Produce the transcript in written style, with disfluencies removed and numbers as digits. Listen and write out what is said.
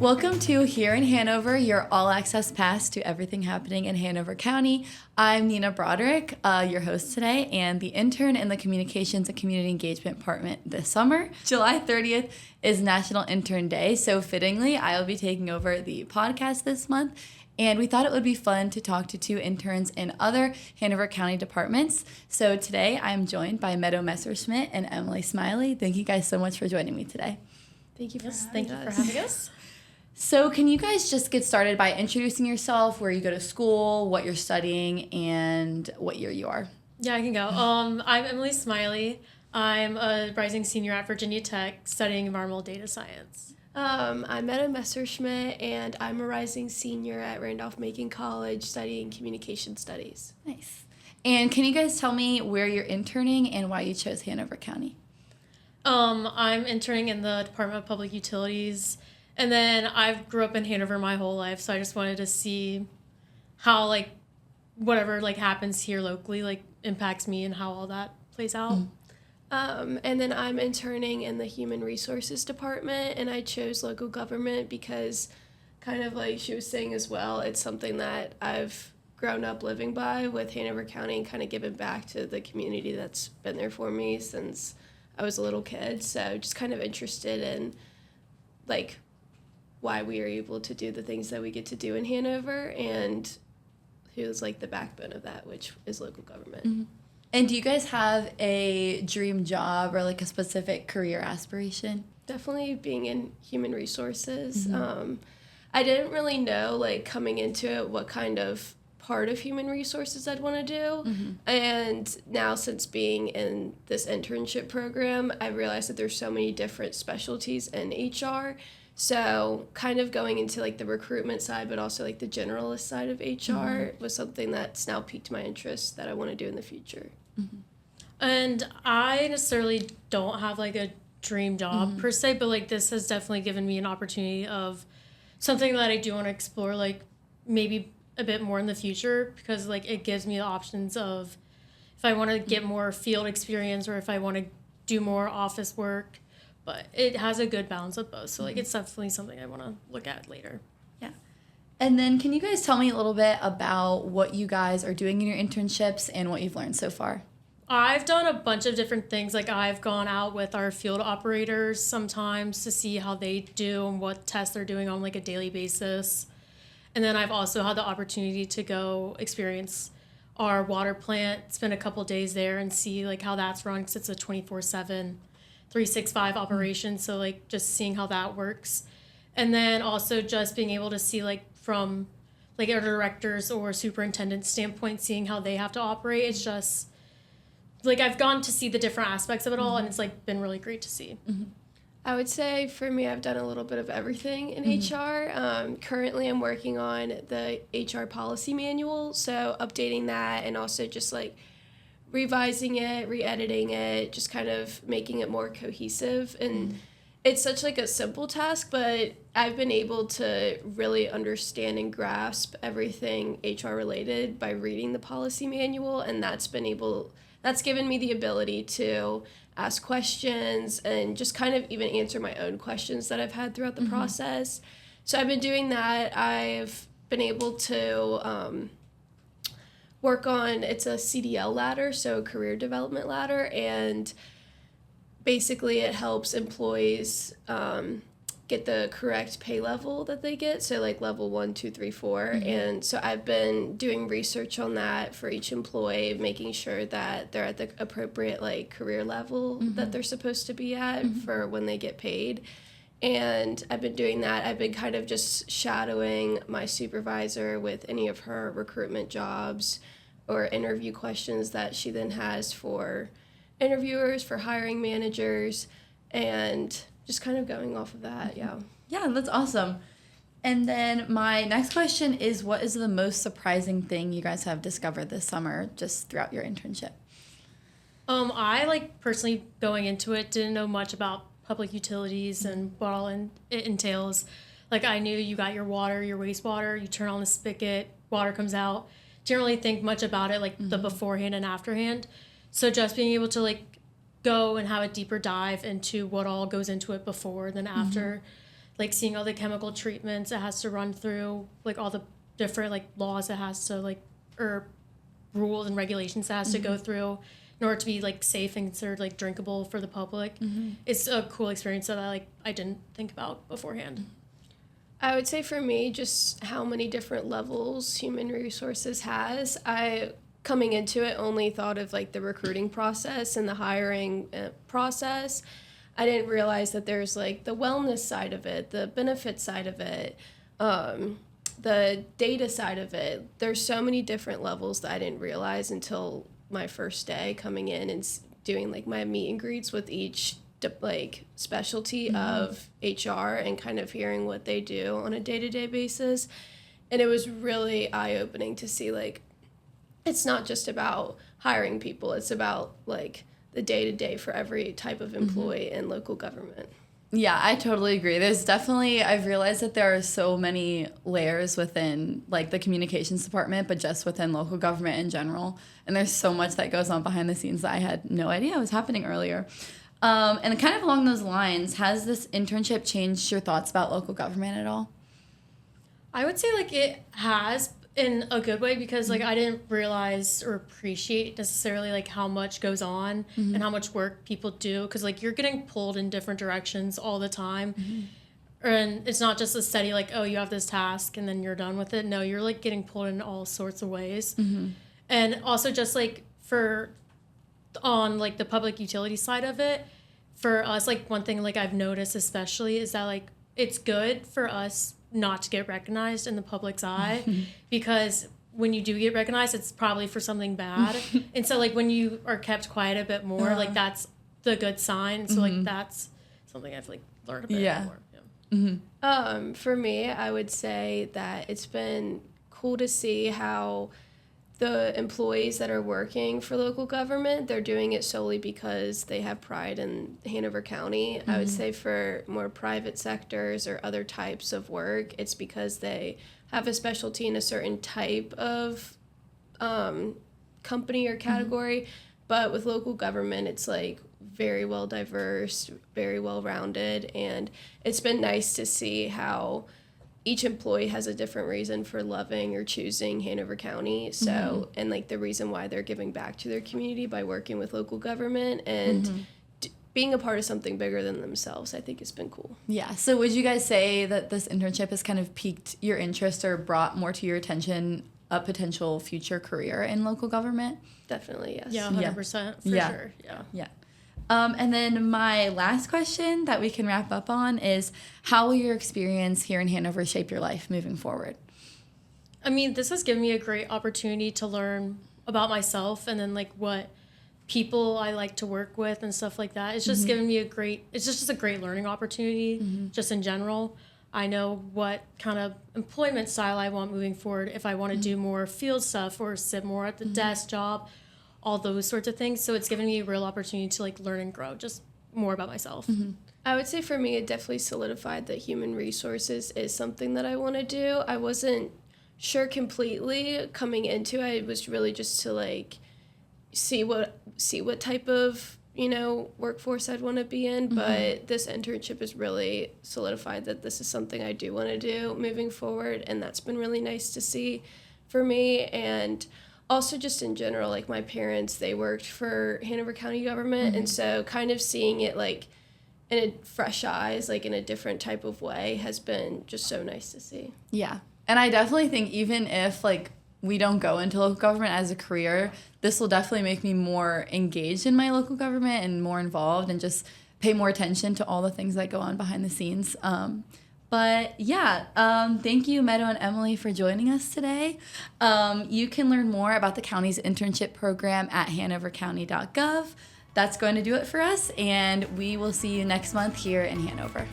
Welcome to Hear In Hanover, your all-access pass to everything happening in Hanover County. I'm Nina Broderick, your host today, and the intern in the Communications and Community Engagement Department this summer. July 30th is National Intern Day, so fittingly, I'll be taking over the podcast this month, and we thought it would be fun to talk to two interns in other Hanover County departments. So today, I'm joined by Meadow Messerschmidt and Emily Smiley. Thank you guys so much for joining me today. Thank you for having us. So can you guys just get started by introducing yourself, where you go to school, what you're studying, and what year you are? Yeah, I can go. I'm Emily Smiley. I'm a rising senior at Virginia Tech studying environmental data science. I'm Meadow Messerschmidt, and I'm a rising senior at Randolph-Macon College studying communication studies. Nice. And can you guys tell me where you're interning and why you chose Hanover County? I'm interning in the Department of Public Utilities. And then I grew up in Hanover my whole life, so I just wanted to see how, whatever, happens here locally, impacts me and how all that plays out. Mm-hmm. And then I'm interning in the Human Resources Department, and I chose local government because, kind of like she was saying as well, it's something that I've grown up living by with Hanover County and kind of given back to the community that's been there for me since I was a little kid. So just kind of interested in, why we are able to do the things that we get to do in Hanover, and who's the backbone of that, which is local government. Mm-hmm. And do you guys have a dream job or a specific career aspiration? Definitely being in human resources. Mm-hmm. I didn't really know coming into it what kind of part of human resources I'd want to do. Mm-hmm. And now, since being in this internship program, I realized that there's so many different specialties in HR. So kind of going into the recruitment side, but also the generalist side of HR was something that's now piqued my interest that I want to do in the future. Mm-hmm. And I necessarily don't have a dream job per se, but this has definitely given me an opportunity of something that I do want to explore maybe a bit more in the future, because it gives me the options of if I want to get more field experience or if I want to do more office work. But it has a good balance of both. So, it's definitely something I want to look at later. Yeah. And then can you guys tell me a little bit about what you guys are doing in your internships and what you've learned so far? I've done a bunch of different things. I've gone out with our field operators sometimes to see how they do and what tests they're doing on, a daily basis. And then I've also had the opportunity to go experience our water plant, spend a couple days there and see, how that's run, because it's a 24/7 365 operation, so just seeing how that works. And then also just being able to see from our directors or superintendent standpoint, seeing how they have to operate. It's just I've gone to see the different aspects of it all, and it's been really great to see. Mm-hmm. I would say for me, I've done a little bit of everything in HR. Currently, I'm working on the HR policy manual, so updating that and also just revising it, re-editing it, just kind of making it more cohesive. And it's such a simple task, but I've been able to really understand and grasp everything HR related by reading the policy manual, and that's given me the ability to ask questions and just kind of even answer my own questions that I've had throughout the process. So I've been doing that. I've been able to work on, it's a CDL ladder, so career development ladder, and basically it helps employees get the correct pay level that they get, so level 1, 2, 3, 4. And so I've been doing research on that for each employee, making sure that they're at the appropriate career level that they're supposed to be at for when they get paid. And I've been doing that. I've been kind of just shadowing my supervisor with any of her recruitment jobs or interview questions that she then has for interviewers, for hiring managers, and just kind of going off of that, yeah. Yeah, that's awesome. And then my next question is, what is the most surprising thing you guys have discovered this summer just throughout your internship? I, personally going into it, didn't know much about public utilities and what all it entails. I knew you got your water, your wastewater, you turn on the spigot, water comes out. Didn't really think much about it, the beforehand and afterhand. So just being able to, go and have a deeper dive into what all goes into it before and then after, like seeing all the chemical treatments it has to run through, like all the different like laws it has to like, or rules and regulations it has to go through in order to be like safe and considered like drinkable for the public. It's a cool experience that I didn't think about beforehand. I would say for me, just how many different levels human resources has. I, coming into it, only thought of like the recruiting process and the hiring process. I didn't realize that there's like the wellness side of it, the benefit side of it, the data side of it. There's so many different levels that I didn't realize until my first day coming in and doing like my meet and greets with each like specialty of HR and kind of hearing what they do on a day-to-day basis. And it was really eye-opening to see like it's not just about hiring people, it's about like the day-to-day for every type of employee in local government. Yeah, I totally agree. There's definitely, I've realized that there are so many layers within like the communications department, but just within local government in general. And there's so much that goes on behind the scenes that I had no idea was happening earlier. And kind of along those lines, has this internship changed your thoughts about local government at all? I would say like it has, in a good way, because like I didn't realize or appreciate necessarily like how much goes on and how much work people do, because like you're getting pulled in different directions all the time. And it's not just a steady like, oh, you have this task and then you're done with it. No, you're like getting pulled in all sorts of ways. And also just like on like the public utility side of it, for us, like one thing like I've noticed especially is that like it's good for us not to get recognized in the public's eye, because when you do get recognized, it's probably for something bad. And so like when you are kept quiet a bit more, like that's the good sign. So like that's something I've like learned a bit more. For me, I would say that it's been cool to see how the employees that are working for local government, they're doing it solely because they have pride in Hanover County. I would say for more private sectors or other types of work, it's because they have a specialty in a certain type of company or category. But with local government, it's like very well diverse, very well rounded, and it's been nice to see how each employee has a different reason for loving or choosing Hanover County. So, and like the reason why they're giving back to their community by working with local government and being a part of something bigger than themselves, I think has been cool. Yeah. So would you guys say that this internship has kind of piqued your interest or brought more to your attention a potential future career in local government? Definitely, yes. Yeah, 100% for sure. Yeah. And then my last question that we can wrap up on is, how will your experience here in Hanover shape your life moving forward? I mean, this has given me a great opportunity to learn about myself and then like what people I like to work with and stuff like that. It's just given me it's just a great learning opportunity just in general. I know what kind of employment style I want moving forward, if I want to do more field stuff or sit more at the desk job, all those sorts of things. So it's given me a real opportunity to like learn and grow just more about myself. I would say for me, it definitely solidified that human resources is something that I want to do. I wasn't sure completely coming into it. It was really just to like see what type of, workforce I'd want to be in. But this internship has really solidified that this is something I do want to do moving forward. And that's been really nice to see for me. And also just in general, like my parents, they worked for Hanover County government. And so kind of seeing it like in a fresh eyes, like in a different type of way, has been just so nice to see. Yeah. And I definitely think even if like we don't go into local government as a career, this will definitely make me more engaged in my local government and more involved and just pay more attention to all the things that go on behind the scenes. But yeah, thank you, Meadow and Emily, for joining us today. You can learn more about the county's internship program at hanovercounty.gov. That's going to do it for us, and we will see you next month here in Hanover.